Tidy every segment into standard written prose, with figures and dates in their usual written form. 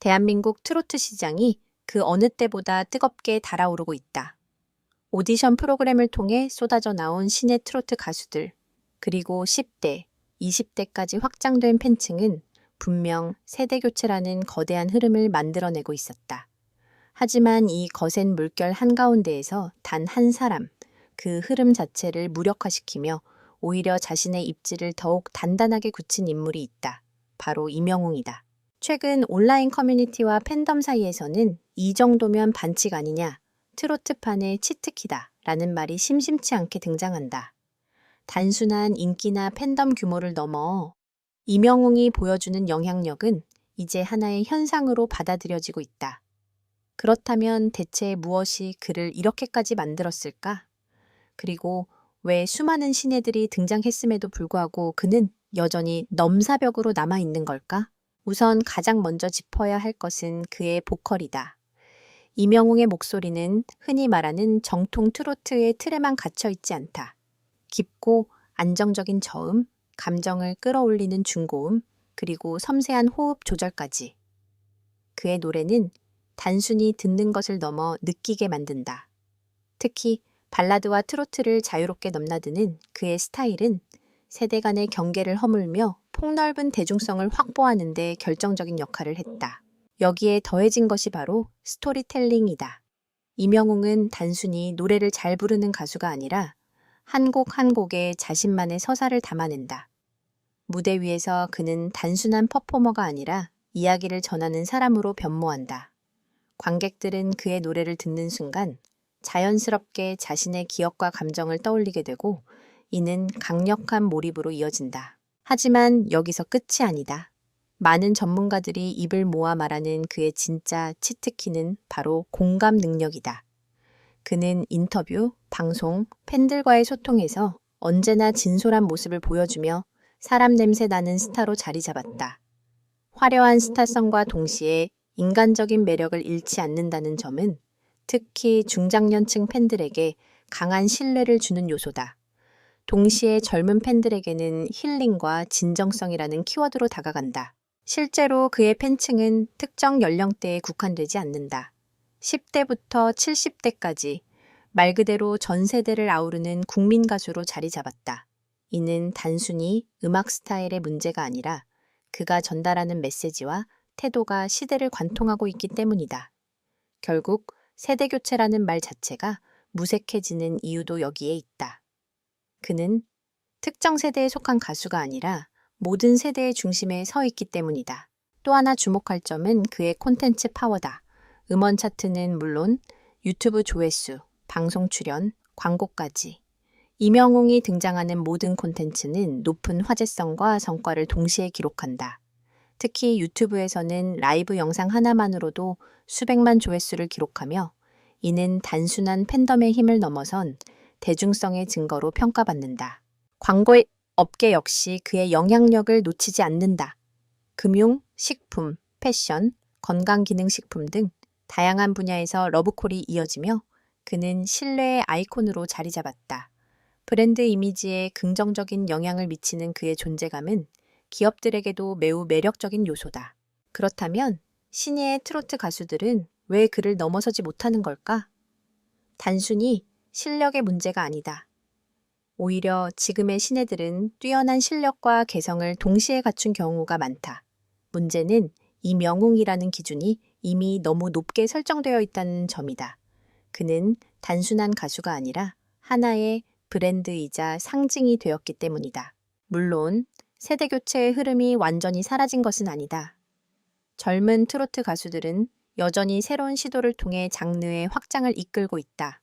대한민국 트로트 시장이 그 어느 때보다 뜨겁게 달아오르고 있다. 오디션 프로그램을 통해 쏟아져 나온 신예 트로트 가수들, 그리고 10대, 20대까지 확장된 팬층은 분명 세대 교체라는 거대한 흐름을 만들어내고 있었다. 하지만 이 거센 물결 한가운데에서 단 한 사람, 그 흐름 자체를 무력화시키며 오히려 자신의 입지를 더욱 단단하게 굳힌 인물이 있다. 바로 임영웅이다. 최근 온라인 커뮤니티와 팬덤 사이에서는 이 정도면 반칙 아니냐, 트로트판의 치트키다 라는 말이 심심치 않게 등장한다. 단순한 인기나 팬덤 규모를 넘어 임영웅이 보여주는 영향력은 이제 하나의 현상으로 받아들여지고 있다. 그렇다면 대체 무엇이 그를 이렇게까지 만들었을까? 그리고 왜 수많은 신예들이 등장했음에도 불구하고 그는 여전히 넘사벽으로 남아있는 걸까? 우선 가장 먼저 짚어야 할 것은 그의 보컬이다. 임영웅의 목소리는 흔히 말하는 정통 트로트의 틀에만 갇혀있지 않다. 깊고 안정적인 저음, 감정을 끌어올리는 중고음, 그리고 섬세한 호흡 조절까지. 그의 노래는 단순히 듣는 것을 넘어 느끼게 만든다. 특히 발라드와 트로트를 자유롭게 넘나드는 그의 스타일은 세대 간의 경계를 허물며 폭넓은 대중성을 확보하는 데 결정적인 역할을 했다. 여기에 더해진 것이 바로 스토리텔링이다. 임영웅은 단순히 노래를 잘 부르는 가수가 아니라 한 곡 한 곡에 자신만의 서사를 담아낸다. 무대 위에서 그는 단순한 퍼포머가 아니라 이야기를 전하는 사람으로 변모한다. 관객들은 그의 노래를 듣는 순간 자연스럽게 자신의 기억과 감정을 떠올리게 되고 이는 강력한 몰입으로 이어진다. 하지만 여기서 끝이 아니다. 많은 전문가들이 입을 모아 말하는 그의 진짜 치트키는 바로 공감 능력이다. 그는 인터뷰, 방송, 팬들과의 소통에서 언제나 진솔한 모습을 보여주며 사람 냄새 나는 스타로 자리 잡았다. 화려한 스타성과 동시에 인간적인 매력을 잃지 않는다는 점은 특히 중장년층 팬들에게 강한 신뢰를 주는 요소다. 동시에 젊은 팬들에게는 힐링과 진정성이라는 키워드로 다가간다. 실제로 그의 팬층은 특정 연령대에 국한되지 않는다. 10대부터 70대까지 말 그대로 전 세대를 아우르는 국민 가수로 자리 잡았다. 이는 단순히 음악 스타일의 문제가 아니라 그가 전달하는 메시지와 태도가 시대를 관통하고 있기 때문이다. 결국 세대 교체라는 말 자체가 무색해지는 이유도 여기에 있다. 그는 특정 세대에 속한 가수가 아니라 모든 세대의 중심에 서 있기 때문이다. 또 하나 주목할 점은 그의 콘텐츠 파워다. 음원 차트는 물론 유튜브 조회수, 방송 출연, 광고까지. 임영웅이 등장하는 모든 콘텐츠는 높은 화제성과 성과를 동시에 기록한다. 특히 유튜브에서는 라이브 영상 하나만으로도 수백만 조회수를 기록하며 이는 단순한 팬덤의 힘을 넘어선 대중성의 증거로 평가받는다. 광고 업계 역시 그의 영향력을 놓치지 않는다. 금융, 식품, 패션, 건강기능식품 등 다양한 분야에서 러브콜이 이어지며 그는 신뢰의 아이콘으로 자리 잡았다. 브랜드 이미지에 긍정적인 영향을 미치는 그의 존재감은 기업들에게도 매우 매력적인 요소다. 그렇다면 신예의 트로트 가수들은 왜 그를 넘어서지 못하는 걸까? 단순히 실력의 문제가 아니다. 오히려 지금의 신예들은 뛰어난 실력과 개성을 동시에 갖춘 경우가 많다. 문제는 임영웅이라는 기준이 이미 너무 높게 설정되어 있다는 점이다. 그는 단순한 가수가 아니라 하나의 브랜드이자 상징이 되었기 때문이다. 물론 세대 교체의 흐름이 완전히 사라진 것은 아니다. 젊은 트로트 가수들은 여전히 새로운 시도를 통해 장르의 확장을 이끌고 있다.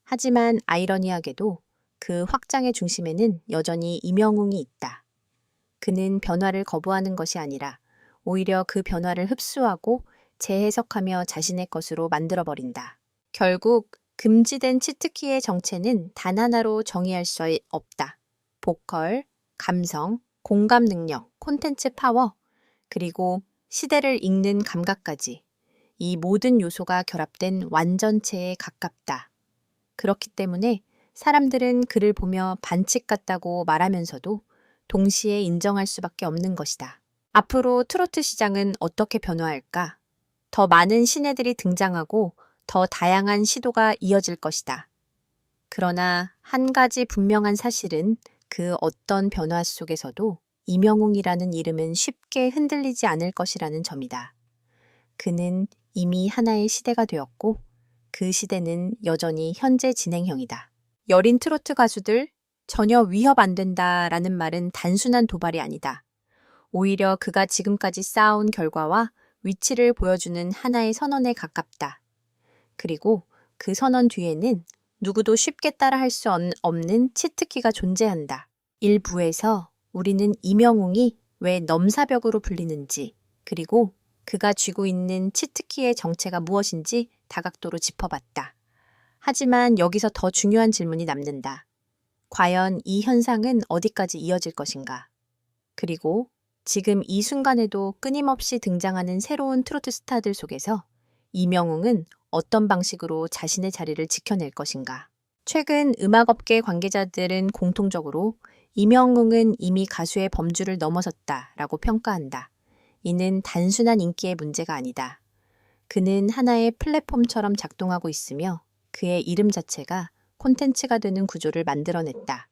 하지만 아이러니하게도 그 확장의 중심에는 여전히 임영웅이 있다. 그는 변화를 거부하는 것이 아니라 오히려 그 변화를 흡수하고 재해석하며 자신의 것으로 만들어버린다. 결국 금지된 치트키의 정체는 단 하나로 정의할 수 없다. 보컬, 감성, 공감 능력, 콘텐츠 파워, 그리고 시대를 읽는 감각까지 이 모든 요소가 결합된 완전체에 가깝다. 그렇기 때문에 사람들은 그를 보며 반칙 같다고 말하면서도 동시에 인정할 수밖에 없는 것이다. 앞으로 트로트 시장은 어떻게 변화할까? 더 많은 신예들이 등장하고 더 다양한 시도가 이어질 것이다. 그러나 한 가지 분명한 사실은 그 어떤 변화 속에서도 이명웅이라는 이름은 쉽게 흔들리지 않을 것이라는 점이다. 그는 이미 하나의 시대가 되었고 그 시대는 여전히 현재 진행형이다. 여린 트로트 가수들 전혀 위협 안 된다라는 말은 단순한 도발이 아니다. 오히려 그가 지금까지 쌓아온 결과와 위치를 보여주는 하나의 선언에 가깝다. 그리고 그 선언 뒤에는 누구도 쉽게 따라할 수 없는 치트키가 존재한다. 일부에서 우리는 이명웅이 왜 넘사벽으로 불리는지, 그리고 그가 쥐고 있는 치트키의 정체가 무엇인지 다각도로 짚어봤다. 하지만 여기서 더 중요한 질문이 남는다. 과연 이 현상은 어디까지 이어질 것인가? 그리고 지금 이 순간에도 끊임없이 등장하는 새로운 트로트 스타들 속에서 이명웅은 어떤 방식으로 자신의 자리를 지켜낼 것인가? 최근 음악업계 관계자들은 공통적으로 이명웅은 이미 가수의 범주를 넘어섰다라고 평가한다. 이는 단순한 인기의 문제가 아니다. 그는 하나의 플랫폼처럼 작동하고 있으며 그의 이름 자체가 콘텐츠가 되는 구조를 만들어냈다.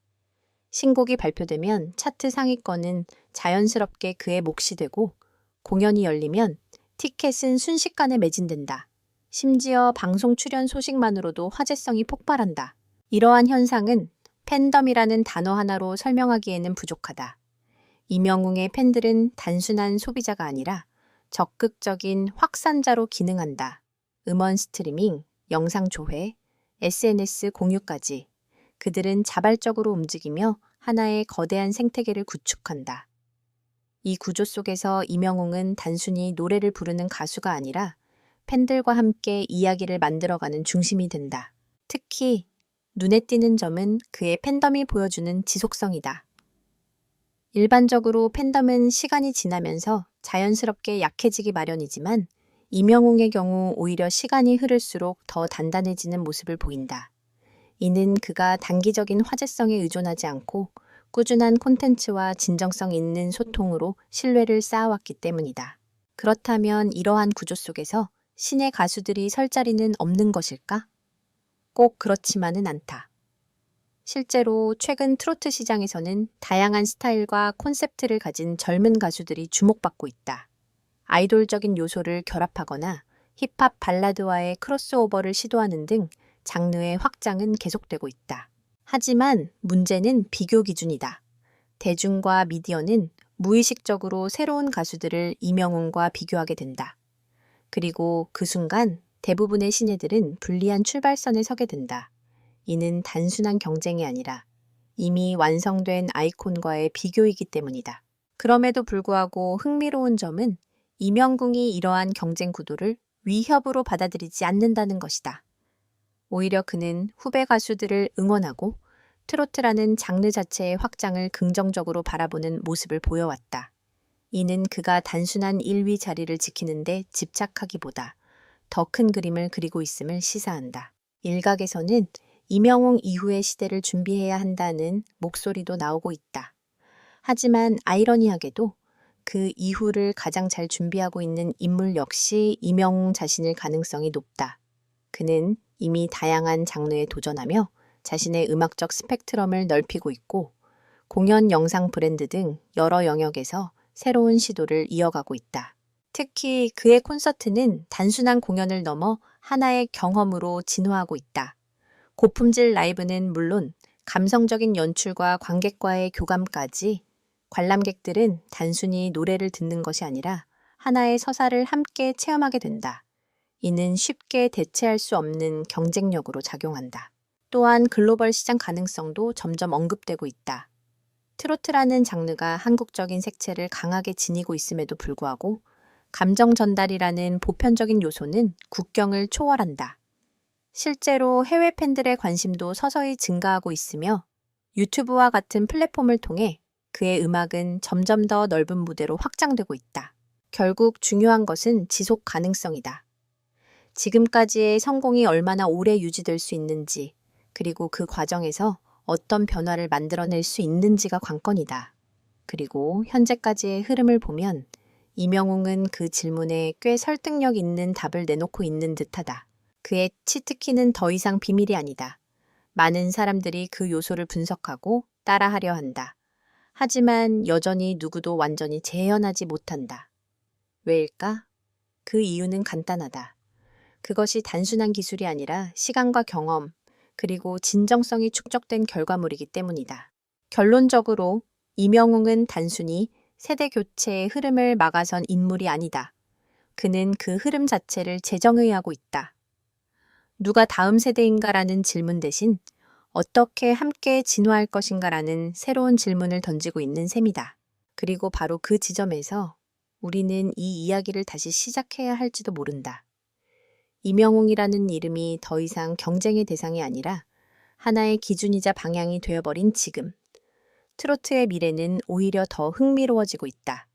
신곡이 발표되면 차트 상위권은 자연스럽게 그의 몫이 되고 공연이 열리면 티켓은 순식간에 매진된다. 심지어 방송 출연 소식만으로도 화제성이 폭발한다. 이러한 현상은 팬덤이라는 단어 하나로 설명하기에는 부족하다. 이명웅의 팬들은 단순한 소비자가 아니라 적극적인 확산자로 기능한다. 음원 스트리밍, 영상 조회, SNS 공유까지 그들은 자발적으로 움직이며 하나의 거대한 생태계를 구축한다. 이 구조 속에서 이명웅은 단순히 노래를 부르는 가수가 아니라 팬들과 함께 이야기를 만들어가는 중심이 된다. 특히 눈에 띄는 점은 그의 팬덤이 보여주는 지속성이다. 일반적으로 팬덤은 시간이 지나면서 자연스럽게 약해지기 마련이지만 이명웅의 경우 오히려 시간이 흐를수록 더 단단해지는 모습을 보인다. 이는 그가 단기적인 화제성에 의존하지 않고 꾸준한 콘텐츠와 진정성 있는 소통으로 신뢰를 쌓아왔기 때문이다. 그렇다면 이러한 구조 속에서 신의 가수들이 설 자리는 없는 것일까? 꼭 그렇지만은 않다. 실제로 최근 트로트 시장에서는 다양한 스타일과 콘셉트를 가진 젊은 가수들이 주목받고 있다. 아이돌적인 요소를 결합하거나 힙합 발라드와의 크로스오버를 시도하는 등 장르의 확장은 계속되고 있다. 하지만 문제는 비교 기준이다. 대중과 미디어는 무의식적으로 새로운 가수들을 이명웅과 비교하게 된다. 그리고 그 순간 대부분의 신예들은 불리한 출발선에 서게 된다. 이는 단순한 경쟁이 아니라 이미 완성된 아이콘과의 비교이기 때문이다. 그럼에도 불구하고 흥미로운 점은 이명웅이 이러한 경쟁 구도를 위협으로 받아들이지 않는다는 것이다. 오히려 그는 후배 가수들을 응원하고 트로트라는 장르 자체의 확장을 긍정적으로 바라보는 모습을 보여왔다. 이는 그가 단순한 1위 자리를 지키는 데 집착하기보다 더 큰 그림을 그리고 있음을 시사한다. 일각에서는 이명웅 이후의 시대를 준비해야 한다는 목소리도 나오고 있다. 하지만 아이러니하게도 그 이후를 가장 잘 준비하고 있는 인물 역시 이명웅 자신일 가능성이 높다. 그는 이미 다양한 장르에 도전하며 자신의 음악적 스펙트럼을 넓히고 있고 공연 영상 브랜드 등 여러 영역에서 새로운 시도를 이어가고 있다. 특히 그의 콘서트는 단순한 공연을 넘어 하나의 경험으로 진화하고 있다. 고품질 라이브는 물론 감성적인 연출과 관객과의 교감까지 관람객들은 단순히 노래를 듣는 것이 아니라 하나의 서사를 함께 체험하게 된다. 이는 쉽게 대체할 수 없는 경쟁력으로 작용한다. 또한 글로벌 시장 가능성도 점점 언급되고 있다. 트로트라는 장르가 한국적인 색채를 강하게 지니고 있음에도 불구하고 감정 전달이라는 보편적인 요소는 국경을 초월한다. 실제로 해외 팬들의 관심도 서서히 증가하고 있으며 유튜브와 같은 플랫폼을 통해 그의 음악은 점점 더 넓은 무대로 확장되고 있다. 결국 중요한 것은 지속 가능성이다. 지금까지의 성공이 얼마나 오래 유지될 수 있는지, 그리고 그 과정에서 어떤 변화를 만들어낼 수 있는지가 관건이다. 그리고 현재까지의 흐름을 보면 이명웅은 그 질문에 꽤 설득력 있는 답을 내놓고 있는 듯하다. 그의 치트키는 더 이상 비밀이 아니다. 많은 사람들이 그 요소를 분석하고 따라하려 한다. 하지만 여전히 누구도 완전히 재현하지 못한다. 왜일까? 그 이유는 간단하다. 그것이 단순한 기술이 아니라 시간과 경험, 그리고 진정성이 축적된 결과물이기 때문이다. 결론적으로 이명웅은 단순히 세대 교체의 흐름을 막아선 인물이 아니다. 그는 그 흐름 자체를 재정의하고 있다. 누가 다음 세대인가라는 질문 대신 어떻게 함께 진화할 것인가라는 새로운 질문을 던지고 있는 셈이다. 그리고 바로 그 지점에서 우리는 이 이야기를 다시 시작해야 할지도 모른다. 이명웅이라는 이름이 더 이상 경쟁의 대상이 아니라 하나의 기준이자 방향이 되어버린 지금. 트로트의 미래는 오히려 더 흥미로워지고 있다.